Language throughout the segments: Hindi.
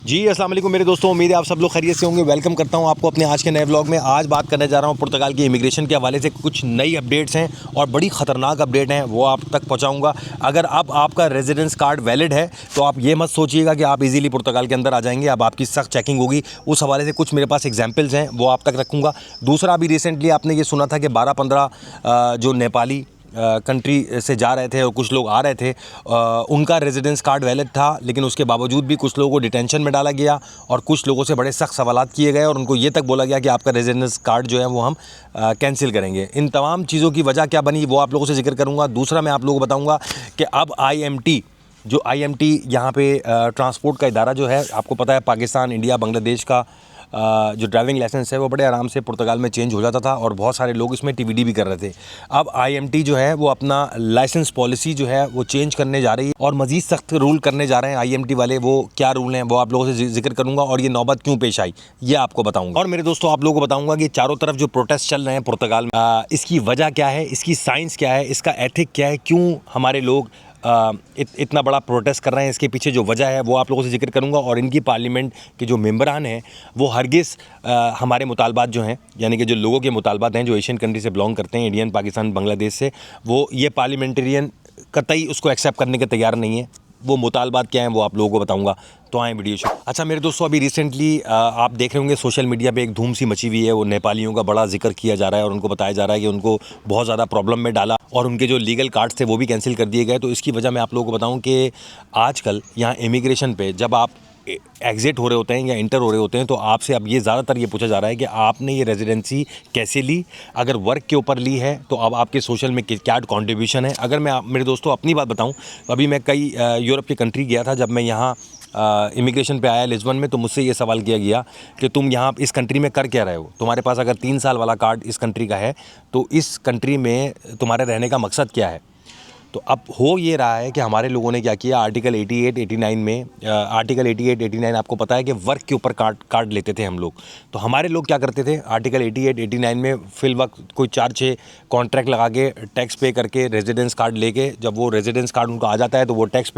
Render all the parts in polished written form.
जी अस्सलाम वालेकुम मेरे दोस्तों, उम्मीद है आप सब लोग खैरियत से होंगे। वेलकम करता हूं आपको अपने आज के नए व्लॉग में। आज बात करने जा रहा हूं पुर्तगाल की इमिग्रेशन के हवाले से। कुछ नई अपडेट्स हैं और बड़ी ख़तरनाक अपडेट हैं, वो आप तक पहुंचाऊंगा। अगर अब आपका रेजिडेंस कार्ड वैलिड है तो आप ये मत सोचिएगा कि आप इजीली पुर्तगाल के अंदर आ जाएंगे। अब आपकी सख्त चेकिंग होगी। उस हवाले से कुछ मेरे पास एग्जाम्पल्स हैं, वो आप तक रखूँगा। दूसरा, अभी रिसेंटली आपने ये सुना था कि 12-15 जो नेपाली कंट्री से जा रहे थे और कुछ लोग आ रहे थे, उनका रेजिडेंस कार्ड वैलिड था, लेकिन उसके बावजूद भी कुछ लोगों को डिटेंशन में डाला गया और कुछ लोगों से बड़े सख्त सवालात किए गए और उनको ये तक बोला गया कि आपका रेजिडेंस कार्ड जो है वो हम कैंसिल करेंगे। इन तमाम चीज़ों की वजह क्या बनी वो आप लोगों से जिक्र करूँगा। दूसरा, मैं आप लोगों को बताऊँगा कि अब IMT यहाँ पे ट्रांसपोर्ट का इदारा जो है, आपको पता है पाकिस्तान, इंडिया, बांग्लादेश का जो ड्राइविंग लाइसेंस है वो बड़े आराम से पुर्तगाल में चेंज हो जाता था और बहुत सारे लोग इसमें TVD भी कर रहे थे। अब IMT जो है वो अपना लाइसेंस पॉलिसी जो है वो चेंज करने जा रही है और मज़ीद सख्त रूल करने जा रहे हैं IMT वाले। वो क्या रूल हैं वो आप लोगों से जिक्र करूंगा और ये नौबत क्यों पेश आई ये आपको बताऊंगा। और मेरे दोस्तों, आप लोगों को बताऊंगा कि चारों तरफ जो प्रोटेस्ट चल रहे हैं पुर्तगाल में, इसकी वजह क्या है, इसकी साइंस क्या है, इसका एथिक क्या है, क्यों हमारे लोग इतना बड़ा प्रोटेस्ट कर रहे हैं, इसके पीछे जो वजह है वो आप लोगों से जिक्र करूंगा। और इनकी पार्लियामेंट के जो मेंबरान हैं वो हरगिज़ हमारे मुतालबात जो हैं, यानी कि जो लोगों के मुतालबात हैं जो एशियन कंट्री से बिलोंग करते हैं, इंडियन, पाकिस्तान, बांग्लादेश से, वो ये पार्लियामेंटेरियन कतई उसको एक्सेप्ट करने के तैयार नहीं है। वो मुतालबात क्या हैं वो आप लोगों को बताऊंगा, तो आए वीडियो शुरू। अच्छा मेरे दोस्तों, अभी रिसेंटली आप देख रहे होंगे सोशल मीडिया पे एक धूम सी मची हुई है। वो नेपालियों का बड़ा जिक्र किया जा रहा है और उनको बताया जा रहा है कि उनको बहुत ज़्यादा प्रॉब्लम में डाला और उनके जो लीगल कार्ड्स थे वो भी कैंसिल कर दिए गए। तो इसकी वजह मैं आप लोगों को बताऊं कि आजकल यहाँ इमिग्रेशन पे जब आप एग्ज़िट हो रहे होते हैं या इंटर हो रहे होते हैं तो आपसे अब ये ज़्यादातर ये पूछा जा रहा है कि आपने ये रेजिडेंसी कैसे ली, अगर वर्क के ऊपर ली है तो अब आपके सोशल में क्या कंट्रीब्यूशन है। अगर मैं मेरे दोस्तों अपनी बात बताऊं, अभी मैं कई यूरोप की कंट्री गया था। जब मैं यहाँ इमिग्रेशन पे आया लिस्बन में, तो मुझसे ये सवाल किया गया कि तुम यहाँ इस कंट्री में कर क्या रहे हो, तुम्हारे पास अगर 3 साल वाला कार्ड इस कंट्री का है तो इस कंट्री में तुम्हारे रहने का मकसद क्या है। तो अब हो ये रहा है कि हमारे लोगों ने क्या किया, आर्टिकल 88-89 में, आर्टिकल 88-89 आपको पता है कि वर्क के ऊपर कार्ड लेते थे हम लोग। तो हमारे लोग क्या करते थे, आर्टिकल 88-89 में फिल वक्त कोई 4-6 कॉन्ट्रैक्ट लगा के टैक्स पे करके रेजिडेंस कार्ड लेके, जब वो रेजिडेंस कार्ड उनको आ जाता है तो वो टैक्स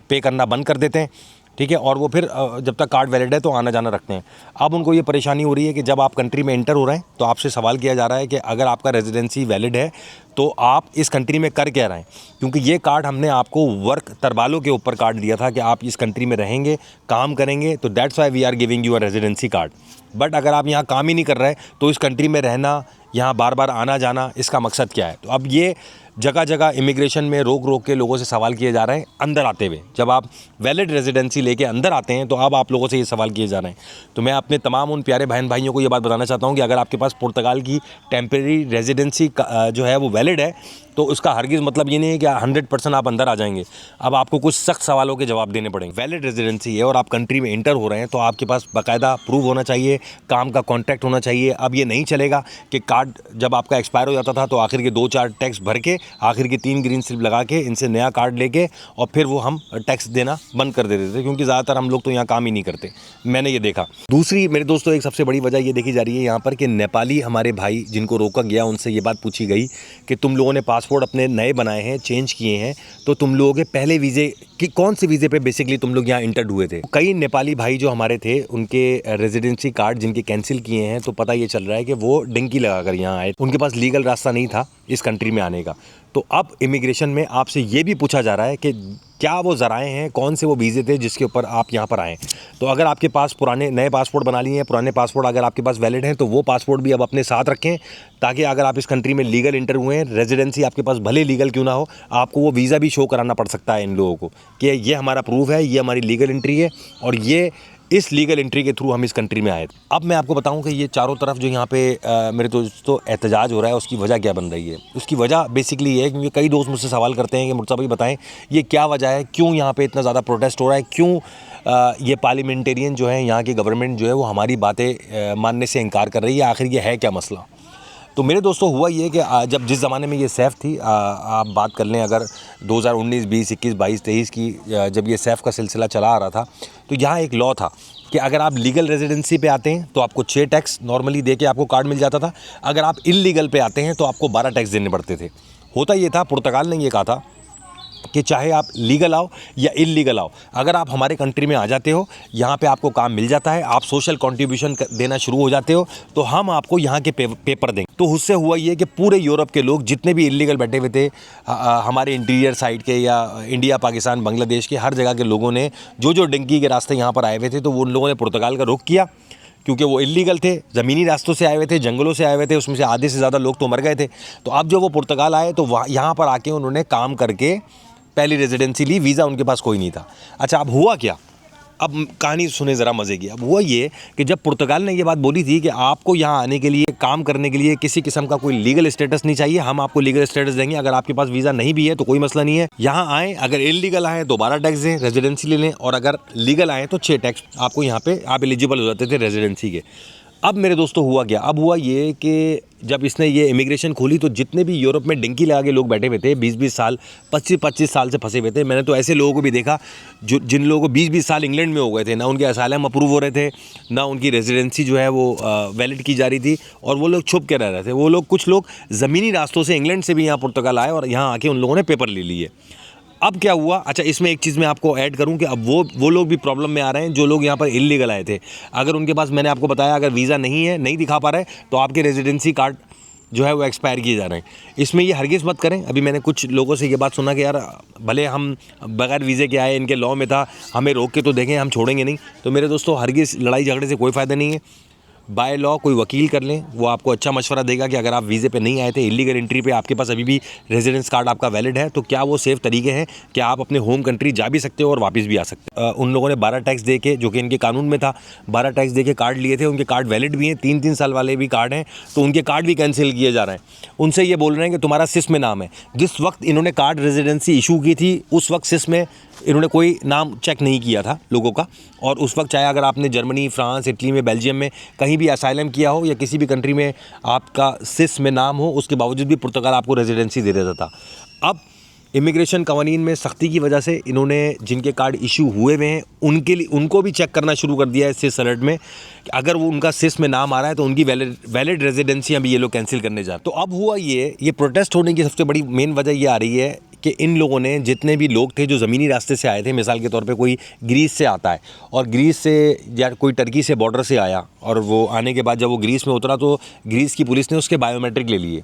पे करना बंद कर देते हैं, ठीक है। और वो फिर जब तक कार्ड वैलिड है तो आना जाना रखते हैं। अब उनको ये परेशानी हो रही है कि जब आप कंट्री में एंटर हो रहे हैं तो आपसे सवाल किया जा रहा है कि अगर आपका रेजिडेंसी वैलिड है तो आप इस कंट्री में कर क्या रहे हैं, क्योंकि ये कार्ड हमने आपको वर्क तरबालों के ऊपर कार्ड दिया था कि आप इस कंट्री में रहेंगे, काम करेंगे, तो that's why we are giving you a residency card. But अगर आप यहाँ काम ही नहीं कर रहे तो इस कंट्री में रहना, यहाँ बार बार आना जाना, इसका मकसद क्या है। तो अब ये जगह जगह इमिग्रेशन में रोक के लोगों से सवाल किए जा रहे हैं अंदर आते हुए। जब आप वैलिड रेजिडेंसी लेके अंदर आते हैं तो अब आप लोगों से ये सवाल किए जा रहे हैं। तो मैं अपने तमाम उन प्यारे बहन भाइयों को ये बात बताना चाहता हूँ कि अगर आपके पास पुर्तगाल की टेम्परेरी रेजिडेंसी जो है वो वैलिड है तो उसका हरगिज़ मतलब ये नहीं है कि 100% आप अंदर आ जाएंगे। अब आपको कुछ सख्त सवालों के जवाब देने पड़ेंगे। वैलिड रेजिडेंसी है और आप कंट्री में इंटर हो रहे हैं तो आपके पास बाकायदा प्रूव होना चाहिए, काम का कॉन्ट्रैक्ट होना चाहिए। अब ये नहीं चलेगा कि कार्ड जब आपका एक्सपायर हो जाता था तो आखिर के 2-4 टैक्स भर के, आखिर की 3 ग्रीन स्लिप लगा के इनसे नया कार्ड लेके और फिर वो हम टैक्स देना बंद कर देते थे, क्योंकि ज़्यादातर हम लोग तो यहाँ काम ही नहीं करते, मैंने ये देखा। दूसरी मेरे दोस्तों एक सबसे बड़ी वजह ये देखी जा रही है यहाँ पर कि नेपाली हमारे भाई जिनको रोका गया उनसे ये बात पूछी गई कि तुम लोगों ने पासपोर्ट अपने नए बनाए हैं, चेंज किए हैं, तो तुम लोगों के पहले वीज़े कि कौन से वीज़े पे बेसिकली तुम लोग यहाँ इंटर्ड हुए थे। कई नेपाली भाई जो हमारे थे उनके रेजिडेंसी कार्ड जिनके कैंसिल किए हैं, तो पता ये चल रहा है कि वो डंकी लगाकर यहाँ आए, उनके पास लीगल रास्ता नहीं था इस कंट्री में आने का। तो अब इमिग्रेशन में आपसे ये भी पूछा जा रहा है कि क्या वो ज़राए हैं, कौन से वो वीज़े थे जिसके ऊपर आप यहाँ पर आएँ। तो अगर आपके पास पुराने नए पासपोर्ट बना लिए हैं, पुराने पासपोर्ट अगर आपके पास वैलिड हैं तो वो पासपोर्ट भी अब अपने साथ रखें, ताकि अगर आप इस कंट्री में लीगल इंटर हुए हैं, रेजिडेंसी आपके पास भले लीगल क्यों ना हो, आपको वो वीज़ा भी शो कराना पड़ सकता है इन लोगों को कि ये हमारा प्रूफ है, ये हमारी लीगल एंट्री है और ये इस लीगल एंट्री के थ्रू हम इस कंट्री में आए थे। अब मैं आपको बताऊं कि ये चारों तरफ जो यहाँ पे मेरे दोस्तों एहतजाज हो रहा है, उसकी वजह क्या बन रही है। उसकी वजह बेसिकली ये है क्योंकि कई दोस्त मुझसे सवाल करते हैं कि मुर्तज़ा भाई बताएं ये क्या वजह है, क्यों यहाँ पे इतना ज़्यादा प्रोटेस्ट हो रहा है, क्यों ये पार्लियामेंटेरियन जो है, यहाँ की गवर्नमेंट जो है वो हमारी बातें मानने से इनकार कर रही है, आखिर ये है क्या मसला। तो मेरे दोस्तों हुआ ये कि जब जिस ज़माने में ये सैफ़ थी, आप बात कर लें अगर 2019, 20, 21, 22, 23 की, जब ये सैफ़ का सिलसिला चला आ रहा था तो यहाँ एक लॉ था कि अगर आप लीगल रेजिडेंसी पे आते हैं तो आपको 6 टैक्स नॉर्मली दे के आपको कार्ड मिल जाता था। अगर आप इल्लीगल पे आते हैं तो आपको 12 टैक्स देने पड़ते थे। होता ये था, पुर्तगाल ने ये कहा था कि चाहे आप लीगल आओ या इलीगल आओ, अगर आप हमारे कंट्री में आ जाते हो, यहाँ पे आपको काम मिल जाता है, आप सोशल कंट्रीब्यूशन देना शुरू हो जाते हो, तो हम आपको यहाँ के पेपर देंगे। तो उससे हुआ ये कि पूरे यूरोप के लोग जितने भी इलीगल बैठे हुए थे हमारे इंटीरियर साइड के या इंडिया, पाकिस्तान, बांग्लादेश के हर जगह के लोगों ने जो डंकी के रास्ते यहाँ पर आए हुए थे, तो वो उन लोगों ने पुर्तगाल का रुख किया, क्योंकि वो इलीगल थे, ज़मीनी रास्तों से आए हुए थे, जंगलों से आए हुए थे, उसमें से आधे से ज़्यादा लोग तो मर गए थे। तो अब जो वो पुर्तगाल आए तो वहाँ यहाँ पर आके उन्होंने काम करके पहली रेजिडेंसी ली, वीज़ा उनके पास कोई नहीं था। अच्छा, अब हुआ क्या? अब कहानी सुने ज़रा मज़े की। अब हुआ ये कि जब पुर्तगाल ने ये बात बोली थी कि आपको यहाँ आने के लिए, काम करने के लिए किसी किस्म का कोई लीगल स्टेटस नहीं चाहिए, हम आपको लीगल स्टेटस देंगे, अगर आपके पास वीज़ा नहीं भी है तो कोई मसला नहीं है, यहाँ आएँ, अगर इलीगल आए तो 12 टैक्स दें, रेजिडेंसी ले लें, और अगर लीगल आए तो 6 टैक्स आपको यहाँ पे आप एलिजिबल हो जाते थे रेजिडेंसी के। अब मेरे दोस्तों हुआ क्या? अब हुआ ये कि जब इसने ये इमिग्रेशन खोली तो जितने भी यूरोप में डिंकी लगा के लोग बैठे हुए थे, 20-20 साल, 25-25 साल से फंसे हुए थे। मैंने तो ऐसे लोगों को भी देखा जो जिन लोगों को 20-20 साल इंग्लैंड में हो गए थे, ना उनके असाइलम अप्रूव हो रहे थे, ना उनकी रेजिडेंसी जो है वो वैलिड की जा रही थी, और वो लोग छुप के रह रहे थे। वो लोग, कुछ लोग ज़मीनी रास्तों से इंग्लैंड से भी यहाँ पुर्तगाल आए और यहाँ आके उन लोगों ने पेपर ले लिए। अब क्या हुआ? अच्छा, इसमें एक चीज़ मैं आपको ऐड करूं कि अब वो लोग भी प्रॉब्लम में आ रहे हैं जो लोग यहाँ पर इलीगल आए थे। अगर उनके पास, मैंने आपको बताया, अगर वीज़ा नहीं है, नहीं दिखा पा रहे, तो आपके रेजिडेंसी कार्ड जो है वो एक्सपायर किए जा रहे हैं। इसमें ये हरगिज़ मत करें। अभी मैंने कुछ लोगों से ये बात सुना कि यार भले हम बगैर वीज़े के आए, इनके लॉ में था, हमें रोक के तो देखें, हम छोड़ेंगे नहीं। तो मेरे दोस्तों, हरगिज़ लड़ाई झगड़े से कोई फ़ायदा नहीं है। बाय लॉ कोई वकील कर लें, वो आपको अच्छा मशवरा देगा कि अगर आप वीज़े पे नहीं आए थे, इलीगल एंट्री पे आपके पास अभी भी रेजिडेंस कार्ड आपका वैलिड है, तो क्या वो सेफ़ तरीके हैं कि आप अपने होम कंट्री जा भी सकते हो और वापस भी आ सकते हो। उन लोगों ने 12 टैक्स दे के, जो कि इनके कानून में था, 12 टैक्स दे के कार्ड लिए थे, उनके कार्ड वैलिड भी हैं, 3-3 साल वाले भी कार्ड हैं, तो उनके कार्ड भी कैंसिल किए जा रहे हैं। उनसे ये बोल रहे हैं कि तुम्हारा सिस में नाम है। जिस वक्त इन्होंने कार्ड रेजिडेंसी इशू की थी, उस वक्त सिस में इन्होंने कोई नाम चेक नहीं किया था लोगों का, और उस वक्त चाहे अगर आपने जर्मनी, फ्रांस, इटली में, बेल्जियम में कहीं भी असाइलम किया हो या किसी भी कंट्री में आपका सिस में नाम हो, उसके बावजूद भी पुर्तगाल आपको रेजिडेंसी दे देता था। अब इमिग्रेशन कवानीन में सख्ती की वजह से इन्होंने जिनके कार्ड इशू हुए हुए हैं उनको भी चेक करना शुरू कर दिया है सिस अलर्ट में, कि अगर वो उनका सिस में नाम आ रहा है तो उनकी वैलिड रेजिडेंसियाँ भी ये लोग कैंसिल करने जा रहे हैं। तो अब हुआ ये प्रोटेस्ट होने की सबसे बड़ी मेन वजह ये आ रही है कि इन लोगों ने, जितने भी लोग थे जो ज़मीनी रास्ते से आए थे, मिसाल के तौर पे कोई ग्रीस से आता है और ग्रीस से या कोई टर्की से बॉर्डर से आया, और वो आने के बाद जब वो ग्रीस में उतरा तो ग्रीस की पुलिस ने उसके बायोमेट्रिक ले लिए,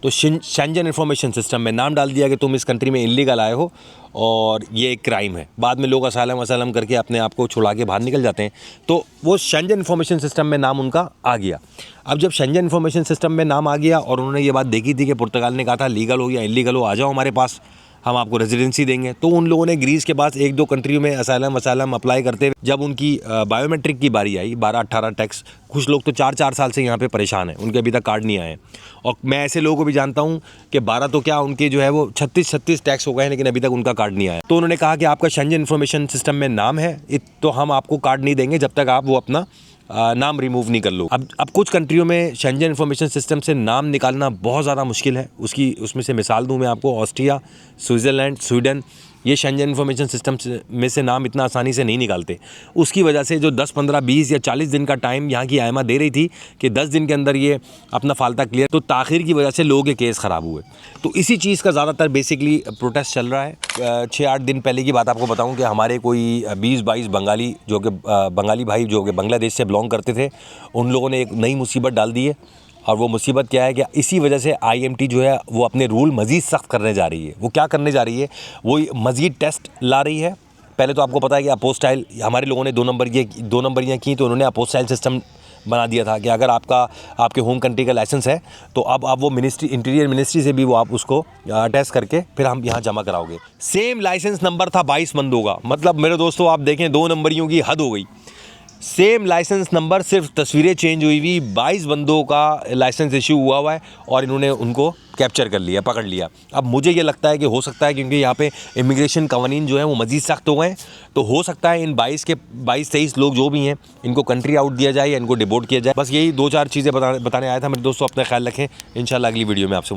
तो शेंजन इन्फॉर्मेशन सिस्टम में नाम डाल दिया कि तुम इस कंट्री में इलीगल आए हो और ये एक क्राइम है। बाद में लोग असाइलम करके अपने आप को छुड़ा के बाहर निकल जाते हैं। तो वो शेंजन इन्फॉर्मेशन सिस्टम में नाम उनका आ गया। अब जब शेंजन इन्फॉर्मेशन सिस्टम में नाम आ गया और उन्होंने ये बात देखी थी कि पुर्तगाल ने कहा था लीगल हो या इलीगल हो, आ जाओ हमारे पास, हम आपको रेजिडेंसी देंगे, तो उन लोगों ने ग्रीस के पास 1-2 कंट्रियों में असाइलम अप्लाई करते हुए जब उनकी बायोमेट्रिक की बारी आई, 12-18 टैक्स, कुछ लोग तो 4-4 साल से यहाँ पे परेशान हैं, उनके अभी तक कार्ड नहीं आए। और मैं ऐसे लोगों को भी जानता हूँ कि 12 तो क्या, उनके जो है वो 36 टैक्स हो गए हैं, लेकिन अभी तक उनका कार्ड नहीं आया। तो उन्होंने कहा कि आपका शेंजन इन्फॉर्मेशन सिस्टम में नाम है, तो हम आपको कार्ड नहीं देंगे जब तक आप वो अपना नाम रिमूव नहीं कर लो। अब कुछ कंट्रियों में शेंजन इन्फॉर्मेशन सिस्टम से नाम निकालना बहुत ज़्यादा मुश्किल है। उसमें से मिसाल दूं मैं आपको, ऑस्ट्रिया, स्विट्ज़रलैंड, स्वीडन, ये शेंजन इन्फॉर्मेशन सिस्टम में से नाम इतना आसानी से नहीं निकालते। उसकी वजह से जो 10, 15, 20 या 40 दिन का टाइम यहाँ की आयमा दे रही थी कि 10 दिन के अंदर ये अपना फालता क्लियर, तो ताख़ीर की वजह से लोगों के केस ख़राब हुए। तो इसी चीज़ का ज़्यादातर बेसिकली प्रोटेस्ट चल रहा है। 6-8 दिन पहले की बात आपको बताऊँ कि हमारे कोई 20-22 बंगाली, जो कि बंगाली भाई जो कि बांग्लादेश से बिलोंग करते थे, उन लोगों ने एक नई मुसीबत डाल दी है। और वो मुसीबत क्या है कि इसी वजह से IMT जो है वो अपने रूल मज़ीद सख्त करने जा रही है। वो क्या करने जा रही है? वो मज़ीद टेस्ट ला रही है। पहले तो आपको पता है कि अपोस्टाइल, हमारे लोगों ने 2 नंबरियाँ की, तो उन्होंने अपोस्टाइल सिस्टम बना दिया था कि अगर आपके होम कंट्री का लाइसेंस है तो अब आप वो मिनिस्ट्री, इंटीरियर मिनिस्ट्री से भी वो आप उसको अटैच करके फिर हम यहाँ जमा कराओगे। सेम लाइसेंस नंबर था 22 बंदों का। मतलब मेरे दोस्तों, आप देखें 2 नंबरियों की हद हो गई। सेम लाइसेंस नंबर, सिर्फ तस्वीरें चेंज हुई हुई, 22 बंदों का लाइसेंस इशू हुआ है और इन्होंने उनको कैप्चर कर लिया, पकड़ लिया। अब मुझे ये लगता है कि हो सकता है, क्योंकि यहाँ पे इमिग्रेशन कवानीन जो है वो मज़ीद सख्त हो गए, तो हो सकता है इन 22-23 लोग जो भी हैं, इनको कंट्री आउट दिया जाए या इनको डिपोर्ट किया जाए। बस यही 2-4 चीज़ें बताने आया था मेरे दोस्तों। अपना ख्याल रखें। इंशाल्लाह अगली वीडियो में आपसे